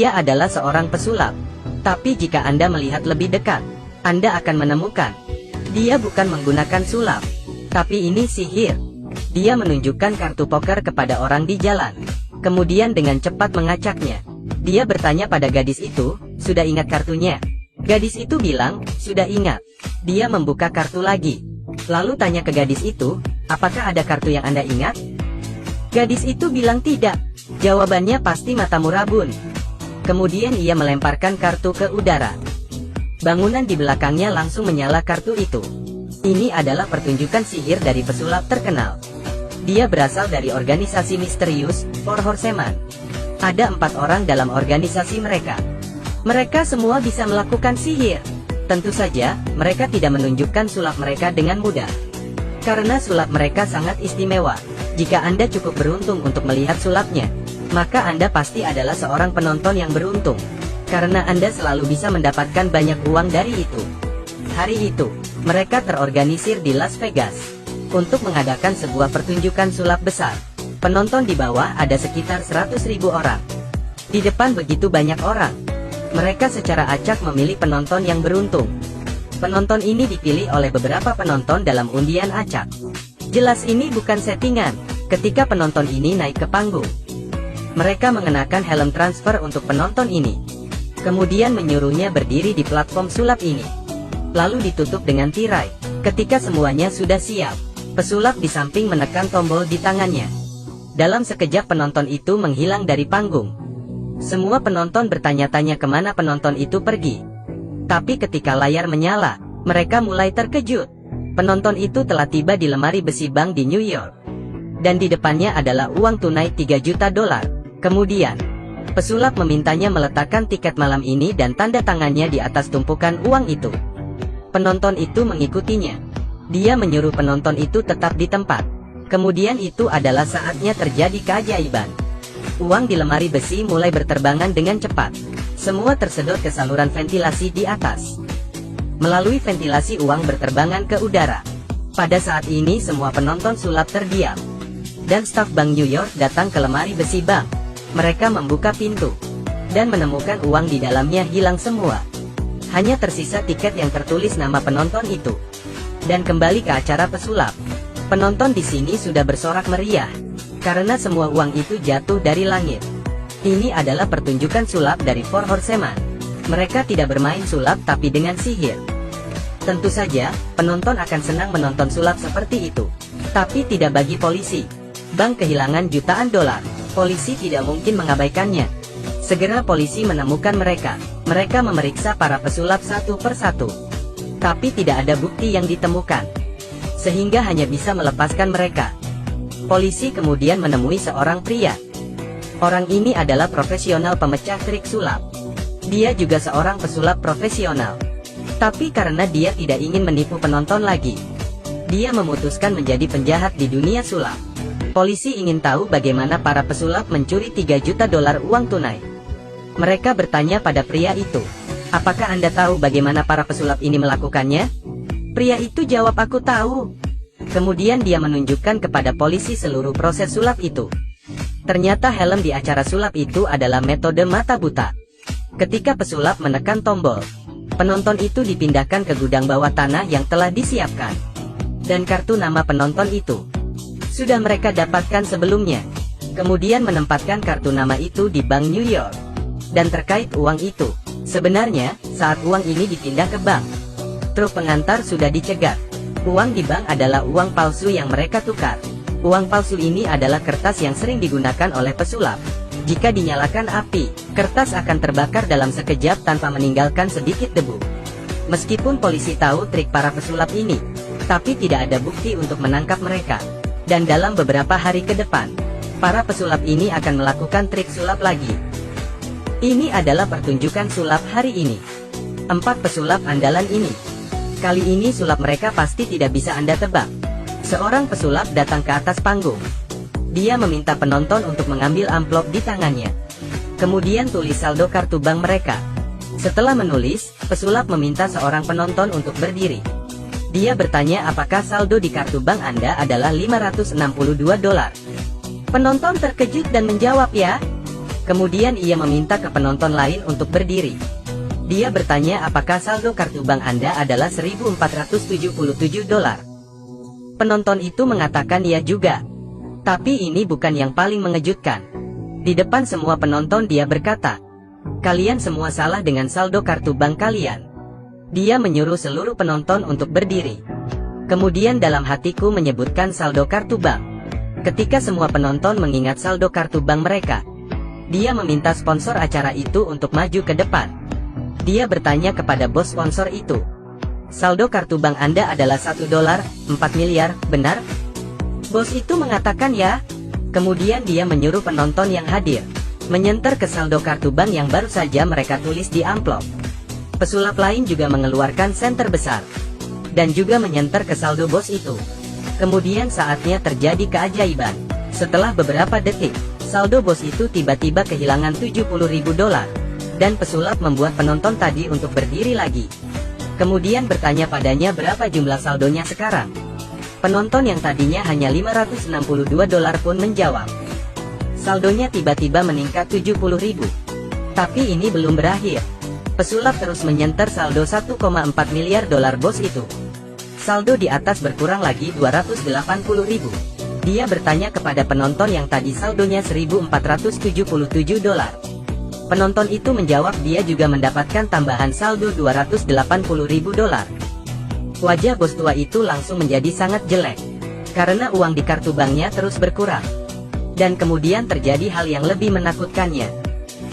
Dia adalah seorang pesulap. Tapi jika Anda melihat lebih dekat, Anda akan menemukan dia bukan menggunakan sulap, tapi ini sihir. Dia menunjukkan kartu poker kepada orang di jalan. Kemudian dengan cepat mengacaknya. Dia bertanya pada gadis itu, "Sudah ingat kartunya?" Gadis itu bilang, "Sudah ingat." Dia membuka kartu lagi. Lalu tanya ke gadis itu, "Apakah ada kartu yang Anda ingat?" Gadis itu bilang tidak. Jawabannya pasti matamu rabun. Kemudian ia melemparkan kartu ke udara. Bangunan di belakangnya langsung menyala kartu itu. Ini adalah pertunjukan sihir dari pesulap terkenal. Dia berasal dari organisasi misterius, Four Horsemen. Ada 4 orang dalam organisasi mereka. Mereka semua bisa melakukan sihir. Tentu saja, mereka tidak menunjukkan sulap mereka dengan mudah. Karena sulap mereka sangat istimewa. Jika Anda cukup beruntung untuk melihat sulapnya, maka Anda pasti adalah seorang penonton yang beruntung. Karena Anda selalu bisa mendapatkan banyak uang dari itu. Hari itu, mereka terorganisir di Las Vegas untuk mengadakan sebuah pertunjukan sulap besar. Penonton di bawah ada sekitar 100.000 orang. Di depan begitu banyak orang. Mereka secara acak memilih penonton yang beruntung. Penonton ini dipilih oleh beberapa penonton dalam undian acak. Jelas ini bukan settingan. Ketika penonton ini naik ke panggung, mereka mengenakan helm transfer untuk penonton ini. Kemudian menyuruhnya berdiri di platform sulap ini. Lalu ditutup dengan tirai. Ketika semuanya sudah siap, pesulap di samping menekan tombol di tangannya. Dalam sekejap penonton itu menghilang dari panggung. Semua penonton bertanya-tanya kemana penonton itu pergi. Tapi ketika layar menyala, mereka mulai terkejut. Penonton itu telah tiba di lemari besi bank di New York. Dan di depannya adalah uang tunai $3 juta. Kemudian, pesulap memintanya meletakkan tiket malam ini dan tanda tangannya di atas tumpukan uang itu. Penonton itu mengikutinya. Dia menyuruh penonton itu tetap di tempat. Kemudian itu adalah saatnya terjadi keajaiban. Uang di lemari besi mulai berterbangan dengan cepat. Semua tersedot ke saluran ventilasi di atas. Melalui ventilasi uang berterbangan ke udara. Pada saat ini semua penonton sulap terdiam. Dan staf Bank New York datang ke lemari besi bank. Mereka membuka pintu. Dan menemukan uang di dalamnya hilang semua. Hanya tersisa tiket yang tertulis nama penonton itu. Dan kembali ke acara pesulap. Penonton di sini sudah bersorak meriah. Karena semua uang itu jatuh dari langit. Ini adalah pertunjukan sulap dari Four Horsemen. Mereka tidak bermain sulap tapi dengan sihir. Tentu saja, penonton akan senang menonton sulap seperti itu. Tapi tidak bagi polisi. Bank kehilangan jutaan dolar. Polisi tidak mungkin mengabaikannya. Segera polisi menemukan mereka. Mereka memeriksa para pesulap satu persatu. Tapi tidak ada bukti yang ditemukan. Sehingga hanya bisa melepaskan mereka. Polisi kemudian menemui seorang pria. Orang ini adalah profesional pemecah trik sulap. Dia juga seorang pesulap profesional. Tapi karena dia tidak ingin menipu penonton lagi, dia memutuskan menjadi penjahat di dunia sulap. Polisi ingin tahu bagaimana para pesulap mencuri $3 juta uang tunai. Mereka bertanya pada pria itu, "Apakah Anda tahu bagaimana para pesulap ini melakukannya?" Pria itu jawab, "Aku tahu." Kemudian dia menunjukkan kepada polisi seluruh proses sulap itu. Ternyata helm di acara sulap itu adalah metode mata buta. Ketika pesulap menekan tombol, penonton itu dipindahkan ke gudang bawah tanah yang telah disiapkan. Dan kartu nama penonton itu sudah mereka dapatkan sebelumnya. Kemudian menempatkan kartu nama itu di Bank New York. Dan terkait uang itu, sebenarnya, saat uang ini dipindah ke bank, truk pengantar sudah dicegat. Uang di bank adalah uang palsu yang mereka tukar. Uang palsu ini adalah kertas yang sering digunakan oleh pesulap. Jika dinyalakan api, kertas akan terbakar dalam sekejap tanpa meninggalkan sedikit debu. Meskipun polisi tahu trik para pesulap ini, tapi tidak ada bukti untuk menangkap mereka. Dan dalam beberapa hari ke depan, para pesulap ini akan melakukan trik sulap lagi. Ini adalah pertunjukan sulap hari ini. 4 pesulap andalan ini. Kali ini sulap mereka pasti tidak bisa Anda tebak. Seorang pesulap datang ke atas panggung. Dia meminta penonton untuk mengambil amplop di tangannya. Kemudian tulis saldo kartu bank mereka. Setelah menulis, pesulap meminta seorang penonton untuk berdiri. Dia bertanya apakah saldo di kartu bank Anda adalah $562. Penonton terkejut dan menjawab, "Ya." Kemudian ia meminta ke penonton lain untuk berdiri. Dia bertanya apakah saldo kartu bank Anda adalah $1.477. Penonton itu mengatakan ya juga. Tapi ini bukan yang paling mengejutkan. Di depan semua penonton dia berkata, "Kalian semua salah dengan saldo kartu bank kalian." Dia menyuruh seluruh penonton untuk berdiri. Kemudian dalam hatiku menyebutkan saldo kartu bank. Ketika semua penonton mengingat saldo kartu bank mereka, dia meminta sponsor acara itu untuk maju ke depan. Dia bertanya kepada bos sponsor itu, "Saldo kartu bank Anda adalah $1.4 miliar, benar?" Bos itu mengatakan ya. Kemudian dia menyuruh penonton yang hadir menyenter ke saldo kartu bank yang baru saja mereka tulis di amplop. Pesulap lain juga mengeluarkan senter besar dan juga menyenter ke saldo bos itu. Kemudian saatnya terjadi keajaiban. Setelah beberapa detik, saldo bos itu tiba-tiba kehilangan $70.000 dan pesulap membuat penonton tadi untuk berdiri lagi. Kemudian bertanya padanya berapa jumlah saldonya sekarang. Penonton yang tadinya hanya $562 pun menjawab. Saldonya tiba-tiba meningkat $70.000. Tapi ini belum berakhir. Pesulap terus menyenter saldo $1,4 miliar bos itu. Saldo di atas berkurang lagi $280.000. Dia bertanya kepada penonton yang tadi saldonya $1.477. Penonton itu menjawab dia juga mendapatkan tambahan saldo $280.000. Wajah bos tua itu langsung menjadi sangat jelek, karena uang di kartu banknya terus berkurang. Dan kemudian terjadi hal yang lebih menakutkannya.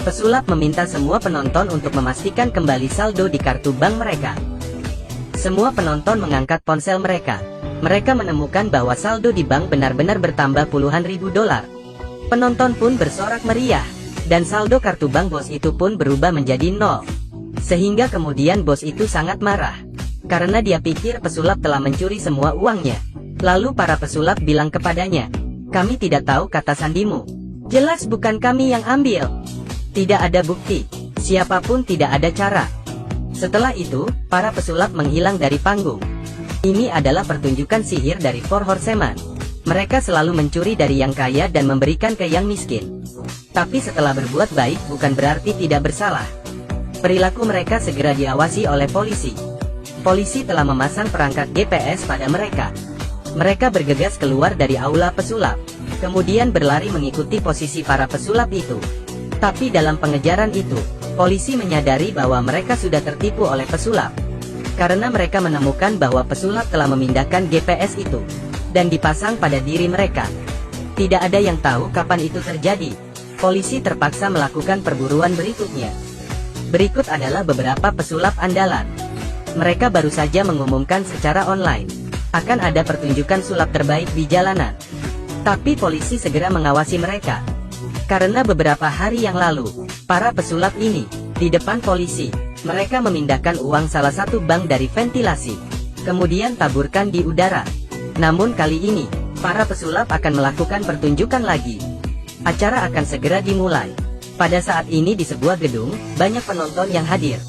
Pesulap meminta semua penonton untuk memastikan kembali saldo di kartu bank mereka. Semua penonton mengangkat ponsel mereka. Mereka menemukan bahwa saldo di bank benar-benar bertambah puluhan ribu dolar. Penonton pun bersorak meriah, dan saldo kartu bank bos itu pun berubah menjadi nol. Sehingga kemudian bos itu sangat marah, karena dia pikir pesulap telah mencuri semua uangnya. Lalu para pesulap bilang kepadanya, "Kami tidak tahu kata sandimu. Jelas bukan kami yang ambil. Tidak ada bukti. Siapapun tidak ada cara." Setelah itu, para pesulap menghilang dari panggung. Ini adalah pertunjukan sihir dari Four Horsemen. Mereka selalu mencuri dari yang kaya dan memberikan ke yang miskin. Tapi setelah berbuat baik bukan berarti tidak bersalah. Perilaku mereka segera diawasi oleh polisi. Polisi telah memasang perangkat GPS pada mereka. Mereka bergegas keluar dari aula pesulap, kemudian berlari mengikuti posisi para pesulap itu. Tapi dalam pengejaran itu, polisi menyadari bahwa mereka sudah tertipu oleh pesulap. Karena mereka menemukan bahwa pesulap telah memindahkan GPS itu dan dipasang pada diri mereka. Tidak ada yang tahu kapan itu terjadi. Polisi terpaksa melakukan perburuan berikutnya. Berikut adalah beberapa pesulap andalan. Mereka baru saja mengumumkan secara online akan ada pertunjukan sulap terbaik di jalanan. Tapi polisi segera mengawasi mereka. Karena beberapa hari yang lalu, para pesulap ini, di depan polisi, mereka memindahkan uang salah satu bank dari ventilasi, kemudian taburkan di udara. Namun kali ini, para pesulap akan melakukan pertunjukan lagi. Acara akan segera dimulai. Pada saat ini di sebuah gedung, banyak penonton yang hadir.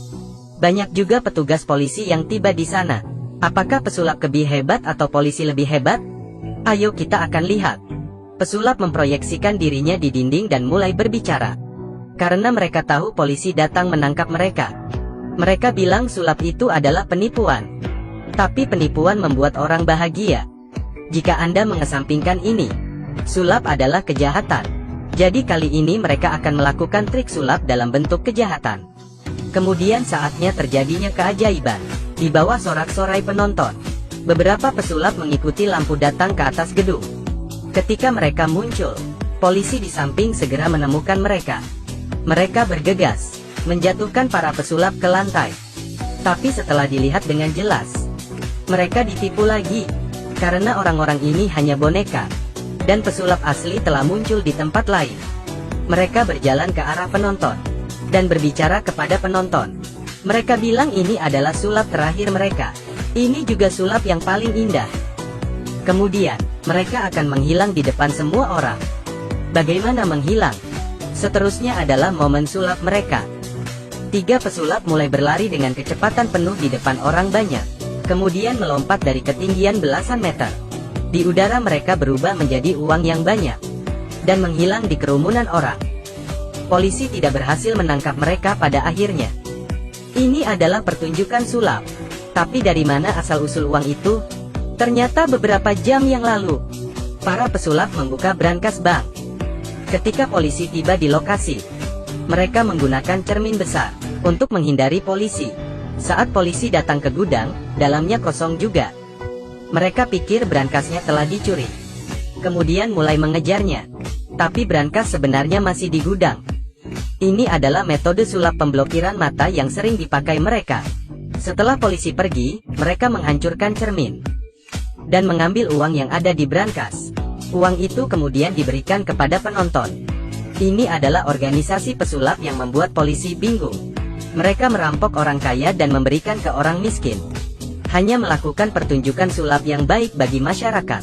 Banyak juga petugas polisi yang tiba di sana. Apakah pesulap lebih hebat atau polisi lebih hebat? Ayo kita akan lihat. Pesulap memproyeksikan dirinya di dinding dan mulai berbicara. Karena mereka tahu polisi datang menangkap mereka. Mereka bilang sulap itu adalah penipuan. Tapi penipuan membuat orang bahagia. Jika Anda mengesampingkan ini, sulap adalah kejahatan. Jadi kali ini mereka akan melakukan trik sulap dalam bentuk kejahatan. Kemudian saatnya terjadinya keajaiban. Di bawah sorak-sorai penonton, beberapa pesulap mengikuti lampu datang ke atas gedung. Ketika mereka muncul, polisi di samping segera menemukan mereka. Mereka bergegas menjatuhkan para pesulap ke lantai. Tapi setelah dilihat dengan jelas, mereka ditipu lagi. Karena orang-orang ini hanya boneka, dan pesulap asli telah muncul di tempat lain. Mereka berjalan ke arah penonton dan berbicara kepada penonton. Mereka bilang ini adalah sulap terakhir mereka. Ini juga sulap yang paling indah. Kemudian, mereka akan menghilang di depan semua orang. Bagaimana menghilang? Seterusnya adalah momen sulap mereka. 3 pesulap mulai berlari dengan kecepatan penuh di depan orang banyak. Kemudian melompat dari ketinggian belasan meter. Di udara mereka berubah menjadi uang yang banyak dan menghilang di kerumunan orang. polisi tidak berhasil menangkap mereka pada akhirnya. Ini adalah pertunjukan sulap. Tapi dari mana asal-usul uang itu? Ternyata beberapa jam yang lalu, para pesulap membuka brankas bank. Ketika polisi tiba di lokasi, mereka menggunakan cermin besar untuk menghindari polisi. Saat polisi datang ke gudang, dalamnya kosong juga. Mereka pikir brankasnya telah dicuri. Kemudian mulai mengejarnya. Tapi brankas sebenarnya masih di gudang. Ini adalah metode sulap pemblokiran mata yang sering dipakai mereka. Setelah polisi pergi, mereka menghancurkan cermin dan mengambil uang yang ada di brankas. Uang itu kemudian diberikan kepada penonton. Ini adalah organisasi pesulap yang membuat polisi bingung. Mereka merampok orang kaya dan memberikan ke orang miskin. Hanya melakukan pertunjukan sulap yang baik bagi masyarakat.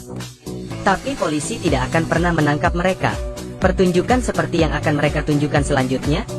Tapi polisi tidak akan pernah menangkap mereka. Pertunjukan seperti yang akan mereka tunjukkan selanjutnya